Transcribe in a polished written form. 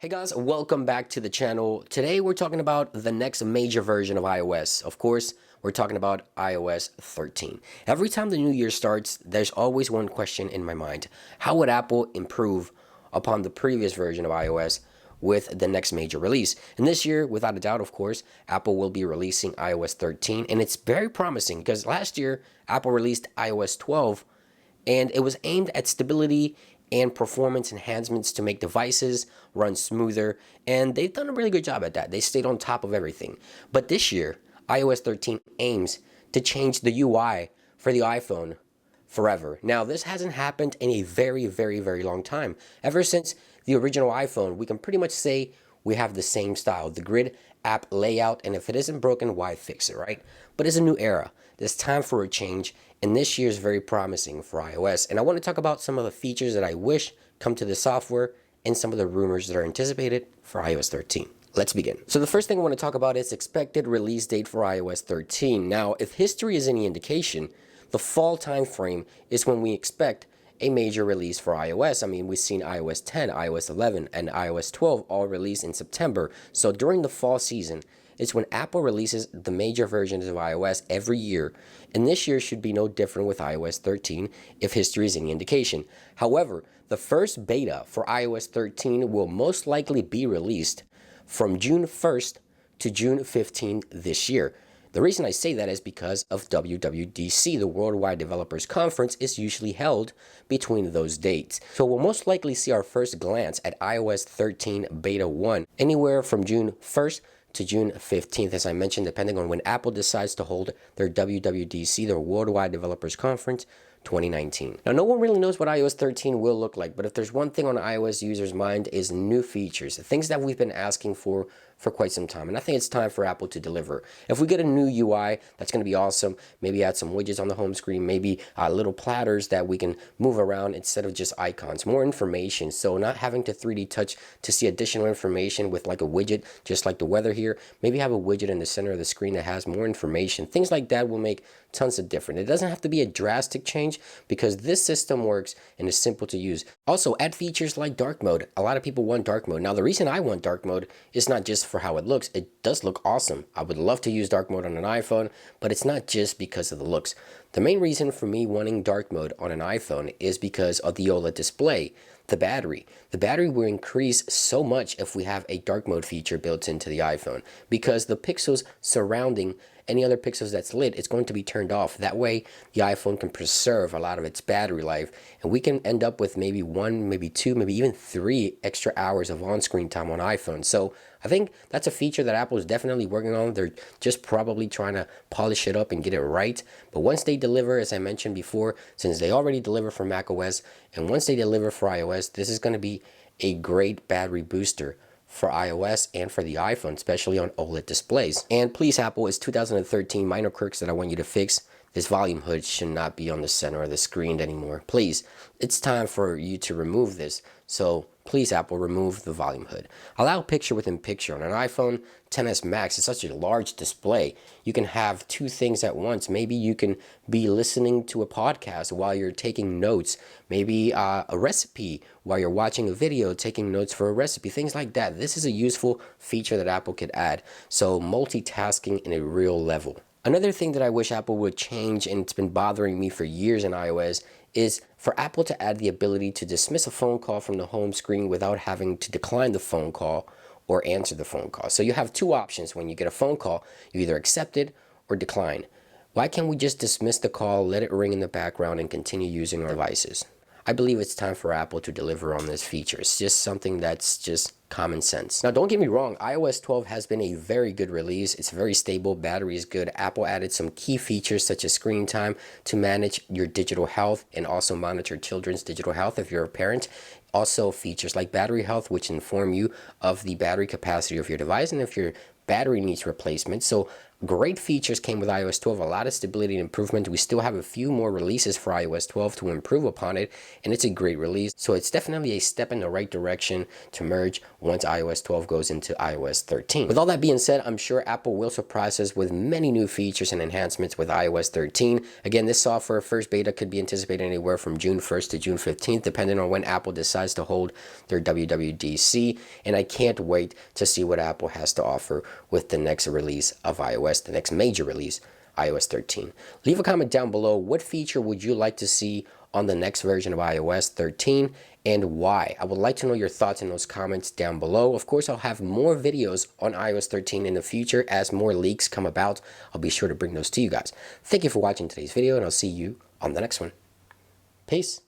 Hey guys, welcome back to the channel. Today we're talking about the next major version of iOS. Of course, we're talking about iOS 13. Every time the new year starts, there's always one question in my mind. How would Apple improve upon the previous version of iOS with the next major release? And this year, without a doubt, of course, Apple will be releasing iOS 13, and it's very promising because last year Apple released iOS 12 and it was aimed at stability and performance enhancements to make devices run smoother, and they've done a really good job at that. They stayed on top of everything. But this year, iOS 13 aims to change the UI for the iPhone forever. Now, this hasn't happened in a very long time. Ever since the original iPhone, we can pretty much say we have the same style, the grid app layout, and if it isn't broken, why fix it, right? But it's a new era. It's time for a change, and this year is very promising for iOS. And I want to talk about some of the features that I wish come to the software and some of the rumors that are anticipated for iOS 13. Let's begin. So the first thing I want to talk about is expected release date for iOS 13. Now, if history is any indication, the fall timeframe is when we expect a major release for iOS. I mean, we've seen iOS 10, iOS 11, and iOS 12 all released in September. So during the fall season, it's when Apple releases the major versions of iOS every year, and this year should be no different with iOS 13 if history is any indication. However, the first beta for iOS 13 will most likely be released from June 1st to June 15th this year. The reason I say that is because of WWDC, the Worldwide Developers Conference, is usually held between those dates. So we'll most likely see our first glance at iOS 13 Beta 1 anywhere from June 1st to June 15th, as I mentioned, depending on when Apple decides to hold their WWDC, their Worldwide Developers Conference 2019. Now, no one really knows what iOS 13 will look like, but if there's one thing on iOS users' mind is new features, things that we've been asking for quite some time, and I think it's time for Apple to deliver. If we get a new UI, that's going to be awesome. Maybe add some widgets on the home screen, maybe little platters that we can move around instead of just icons, more information, so not having to 3D touch to see additional information with like a widget, just like the weather here. Maybe have a widget in the center of the screen that has more information. Things like that will make tons of difference. It doesn't have to be a drastic change because this system works and is simple to use. Also, add features like dark mode. A lot of people want dark mode. Now, the reason I want dark mode is not just for how it looks. It does look awesome. I would love to use dark mode on an iPhone, but it's not just because of the looks. The main reason for me wanting dark mode on an iPhone is because of the OLED display. The battery. The battery will increase so much if we have a dark mode feature built into the iPhone because the pixels surrounding any other pixels that's lit, it's going to be turned off. That way, the iPhone can preserve a lot of its battery life, and we can end up with maybe 1, maybe 2, maybe even 3 extra hours of on-screen time on iPhone. So I think that's a feature that Apple is definitely working on. They're just probably trying to polish it up and get it right. But once they deliver, as I mentioned before, since they already deliver for macOS, and once they deliver for iOS, this is going to be a great battery booster for iOS and for the iPhone, especially on OLED displays. And please, Apple, it's 2013, minor quirks that I want you to fix. This volume hood should not be on the center of the screen anymore. Please, it's time for you to remove this. So please, Apple, remove the volume hood. Allow picture within picture. On an iPhone XS Max, it's such a large display. You can have two things at once. Maybe you can be listening to a podcast while you're taking notes. Maybe a recipe while you're watching a video, taking notes for a recipe, things like that. This is a useful feature that Apple could add. So multitasking in a real level. Another thing that I wish Apple would change, and it's been bothering me for years in iOS, is for Apple to add the ability to dismiss a phone call from the home screen without having to decline the phone call or answer the phone call. So you have two options when you get a phone call. You either accept it or decline. Why can't we just dismiss the call, let it ring in the background, and continue using our devices? I believe it's time for Apple to deliver on this feature. It's just something that's just common sense. Now, don't get me wrong, iOS 12 has been a very good release. It's very stable, battery is good. Apple added some key features such as screen time to manage your digital health and also monitor children's digital health if you're a parent. Also features like battery health, which inform you of the battery capacity of your device and if your battery needs replacement. So great features came with iOS 12, a lot of stability and improvement. We still have a few more releases for iOS 12 to improve upon it, and it's a great release. So it's definitely a step in the right direction to merge once iOS 12 goes into iOS 13. With all that being said, I'm sure Apple will surprise us with many new features and enhancements with iOS 13. Again, this software first beta could be anticipated anywhere from June 1st to June 15th, depending on when Apple decides to hold their WWDC, and I can't wait to see what Apple has to offer with the next release of iOS, the next major release, iOS 13. Leave a comment down below. What feature would you like to see on the next version of iOS 13 and why? I would like to know your thoughts in those comments down below. Of course, I'll have more videos on iOS 13 in the future as more leaks come about. I'll be sure to bring those to you guys. Thank you for watching today's video, and I'll see you on the next one. Peace.